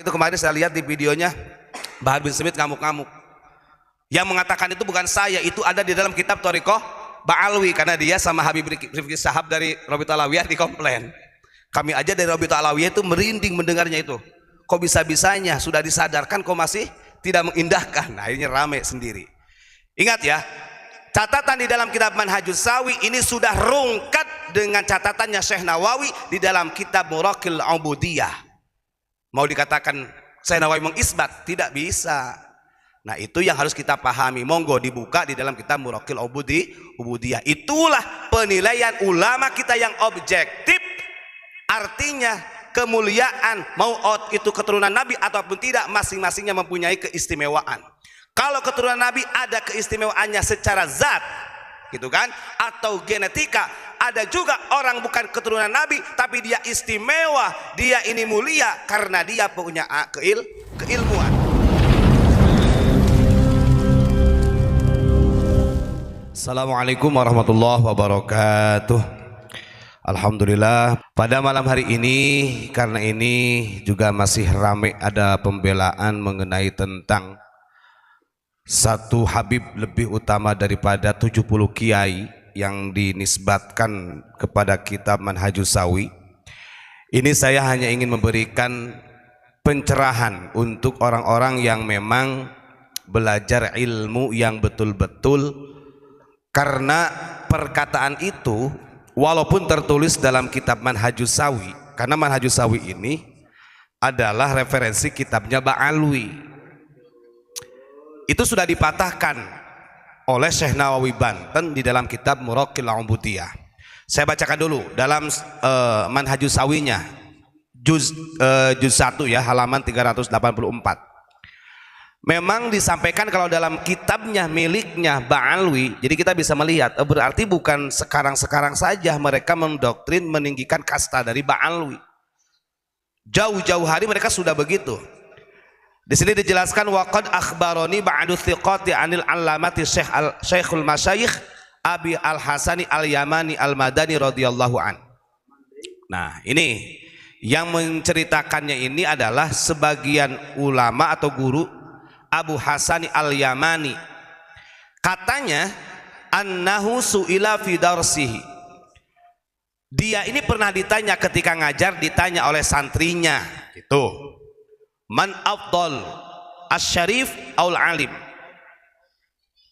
Itu kemarin saya lihat di videonya Bahar bin Smith ngamuk-ngamuk. Yang mengatakan itu bukan saya, itu ada di dalam kitab Thariqah Ba'alwi, karena dia sama Habib Rifki Sahab dari Robito Alawiyah dikomplain. Kami aja dari Robito Alawiyah itu merinding mendengarnya itu. Kok bisa-bisanya sudah disadarkan kok masih tidak mengindahkan. Nah, akhirnya rame sendiri. Ingat ya, catatan di dalam kitab Manhajus Sawi ini sudah rungkat dengan catatannya Syekh Nawawi di dalam kitab Muraqil Ubudiyah. Mau dikatakan Syekh Nawawi mengisbat, tidak bisa. Nah, itu yang harus kita pahami. Monggo dibuka di dalam kitab Muraqil Ubudiyah. Itulah penilaian ulama kita yang objektif. Artinya kemuliaan mau itu keturunan Nabi ataupun tidak, masing-masingnya mempunyai keistimewaan. Kalau keturunan Nabi ada keistimewaannya secara zat, gitu kan, atau genetika. Ada juga orang bukan keturunan Nabi tapi dia istimewa, dia ini mulia karena dia punya keilmuan. Assalamualaikum warahmatullahi wabarakatuh. Alhamdulillah, pada malam hari ini, karena ini juga masih ramai ada pembelaan mengenai tentang satu Habib lebih utama daripada 70 kiai yang dinisbatkan kepada kitab Manhajus Sawi. Ini saya hanya ingin memberikan pencerahan untuk orang-orang yang memang belajar ilmu yang betul-betul, karena perkataan itu walaupun tertulis dalam kitab Manhajus Sawi, karena Manhajus Sawi ini adalah referensi kitabnya Ba'alwi, itu sudah dipatahkan oleh Syekh Nawawi Banten di dalam kitab Muraqil Ubudiyah. Saya bacakan dulu dalam Manhajus Sawinya juz 1 ya, halaman 384. Memang disampaikan kalau dalam kitabnya miliknya Ba'alwi, jadi kita bisa melihat berarti bukan sekarang-sekarang saja mereka mendoktrin meninggikan kasta dari Ba'alwi. Jauh-jauh hari mereka sudah begitu. Di sini dijelaskan waqad akhbaroni ba'du thiqati anil allamati Syekhul Masyayikh Abi Al-Hasani Al-Yamani Al-Madani radhiyallahu an. Nah, ini yang menceritakannya ini adalah sebagian ulama atau guru Abu Hasani Al-Yamani. Katanya annahu su'ila fi darsihi. Dia ini pernah ditanya ketika ngajar, ditanya oleh santrinya gitu. Man afdal asy-syarif aul alim,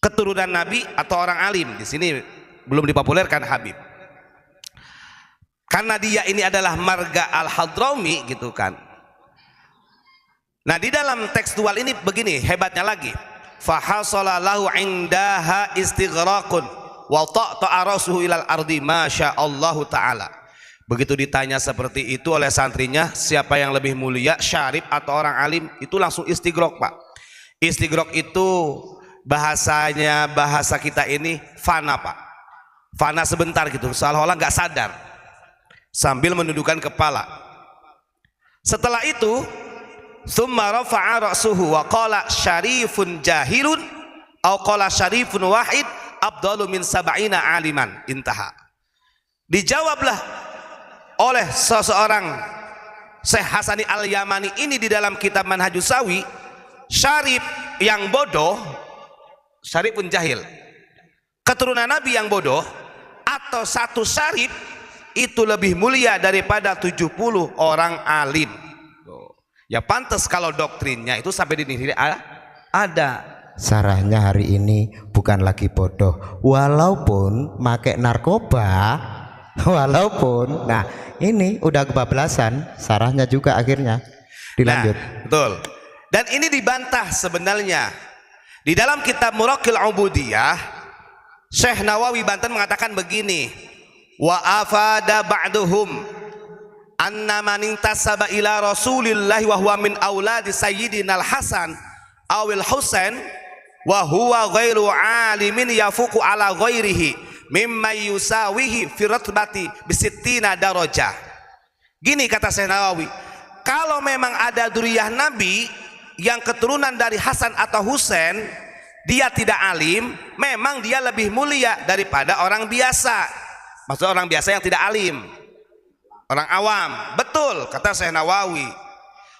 keturunan Nabi atau orang alim. Di sini belum dipopulerkan Habib, karena dia ini adalah marga al-Hadrami gitu kan. Nah, di dalam tekstual ini begini hebatnya lagi, fa hasala lahu indaha istighraqun wa ta'ta rasuhu ilal ardi masyaallahu taala. Begitu ditanya seperti itu oleh santrinya, siapa yang lebih mulia, syarif atau orang alim, itu langsung istighraq, Pak. Istighraq itu bahasanya, bahasa kita ini fana, Pak. Fana sebentar gitu, seolah-olah nggak sadar, sambil menundukkan kepala. Setelah itu, tsumma rafa'a ra'suhu wa qala syarifun jahilun aw qala syarifun wahid afdalu min sab'ina aliman, intaha. Dijawablah oleh seseorang Syekh Hasani Al-Yamani ini di dalam kitab Manhajus Sawi, syarif yang bodoh, syarif pun jahil, keturunan Nabi yang bodoh, atau satu syarif itu lebih mulia daripada 70 orang alim. Ya pantas kalau doktrinnya itu sampai di sini ada. Sarahnya hari ini bukan lagi bodoh, walaupun make narkoba, walaupun, nah ini udah kebablasan, sarahnya juga akhirnya dilanjut. Nah, betul. Dan ini dibantah sebenarnya di dalam kitab Muraqil Ubudiyah. Syekh Nawawi Banten mengatakan begini, wa afada ba'duhum anna man intasaba ila Rasulillah wa huwa min auladi sayyidina al-Hasan awil Husain wa huwa ghairu alimin yafuqu ala ghairihi mimma yusawihi fi ratbati bisittina darajah. Gini kata Syekh Nawawi, kalau memang ada dzurriyyah Nabi yang keturunan dari Hasan atau Husain, dia tidak alim, memang dia lebih mulia daripada orang biasa. Maksudnya orang biasa yang tidak alim, orang awam. Betul kata Syekh Nawawi.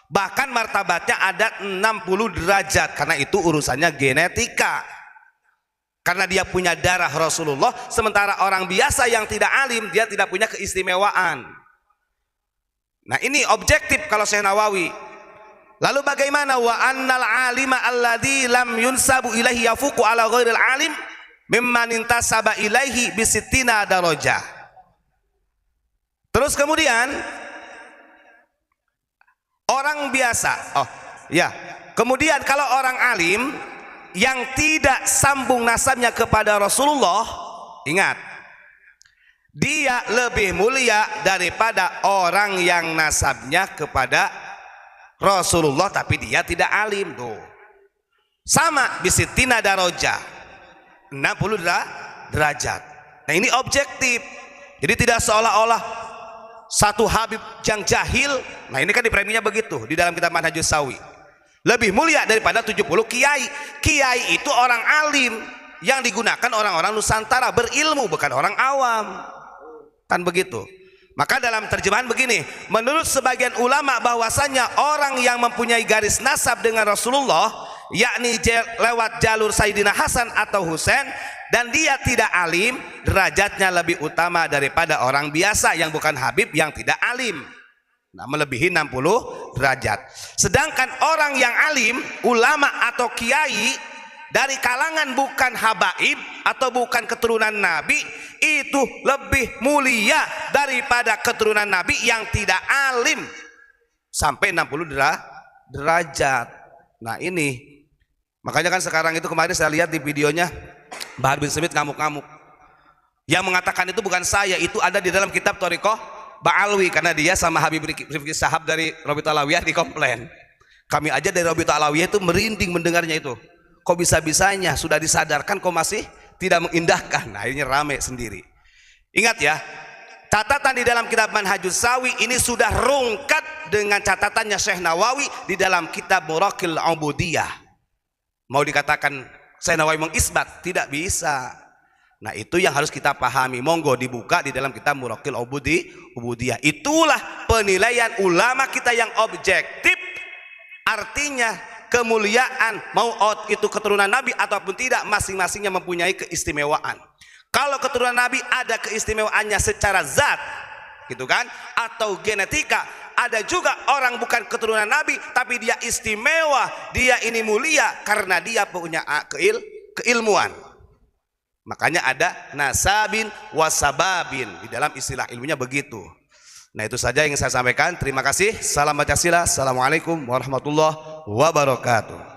Bahkan martabatnya ada 60 derajat karena itu urusannya genetika. Karena dia punya darah Rasulullah, sementara orang biasa yang tidak alim dia tidak punya keistimewaan. Nah, ini objektif kalau Syekh Nawawi. Lalu bagaimana wa annal alima alladzi lam yunsabu ilaihi yafuqu ala ghairil alim mimman intasaba ilaihi bi sittina darajah. Terus kemudian orang biasa, kemudian kalau orang alim yang tidak sambung nasabnya kepada Rasulullah, ingat, dia lebih mulia daripada orang yang nasabnya kepada Rasulullah tapi dia tidak alim. Tuh sama bisitina darajah, 60 derajat. Nah, ini objektif. Jadi tidak seolah-olah satu Habib yang jahil, nah ini kan di preminya begitu di dalam kitab Manhajus Sawi, lebih mulia daripada 70 kiai. Kiai itu orang alim yang digunakan orang-orang Nusantara berilmu, bukan orang awam. Kan begitu. Maka dalam terjemahan begini, menurut sebagian ulama bahwasanya orang yang mempunyai garis nasab dengan Rasulullah, yakni lewat jalur Sayyidina Hasan atau Husain, dan dia tidak alim, derajatnya lebih utama daripada orang biasa yang bukan Habib yang tidak alim. Nah, melebihi 60 derajat. Sedangkan orang yang alim, ulama atau kiai dari kalangan bukan habaib atau bukan keturunan Nabi, itu lebih mulia daripada keturunan Nabi yang tidak alim sampai 60 derajat. Nah, ini makanya kan sekarang itu kemarin saya lihat di videonya Bahar bin Smith ngamuk-ngamuk. Yang mengatakan itu bukan saya, itu ada di dalam kitab Thariqah Ba'alwi, karena dia sama Habib Rifqi Sahab dari Rabi'atul Alawiyah dikomplain. Kami aja dari Rabi'atul Alawiyah itu merinding mendengarnya itu. Kok bisa-bisanya sudah disadarkan kok masih tidak mengindahkan. Nah, akhirnya rame sendiri. Ingat ya, catatan di dalam kitab Manhajus Sawi ini sudah rungkat dengan catatannya Syekh Nawawi di dalam kitab Muraqil Ubudiyah. Mau dikatakan Syekh Nawawi mengisbat, tidak bisa. Nah, itu yang harus kita pahami. Monggo dibuka di dalam kitab Muraqil Ubudiyah. Itulah penilaian ulama kita yang objektif. Artinya kemuliaan, mau itu keturunan Nabi ataupun tidak, masing-masingnya mempunyai keistimewaan. Kalau keturunan Nabi ada keistimewaannya secara zat, gitu kan, atau genetika. Ada juga orang bukan keturunan Nabi tapi dia istimewa, dia ini mulia karena dia punya keilmuan. Makanya ada nasabin wasababin, di dalam istilah ilmunya begitu. Nah, itu saja yang saya sampaikan. Terima kasih. Salam Pancasila. Assalamualaikum warahmatullahi wabarakatuh.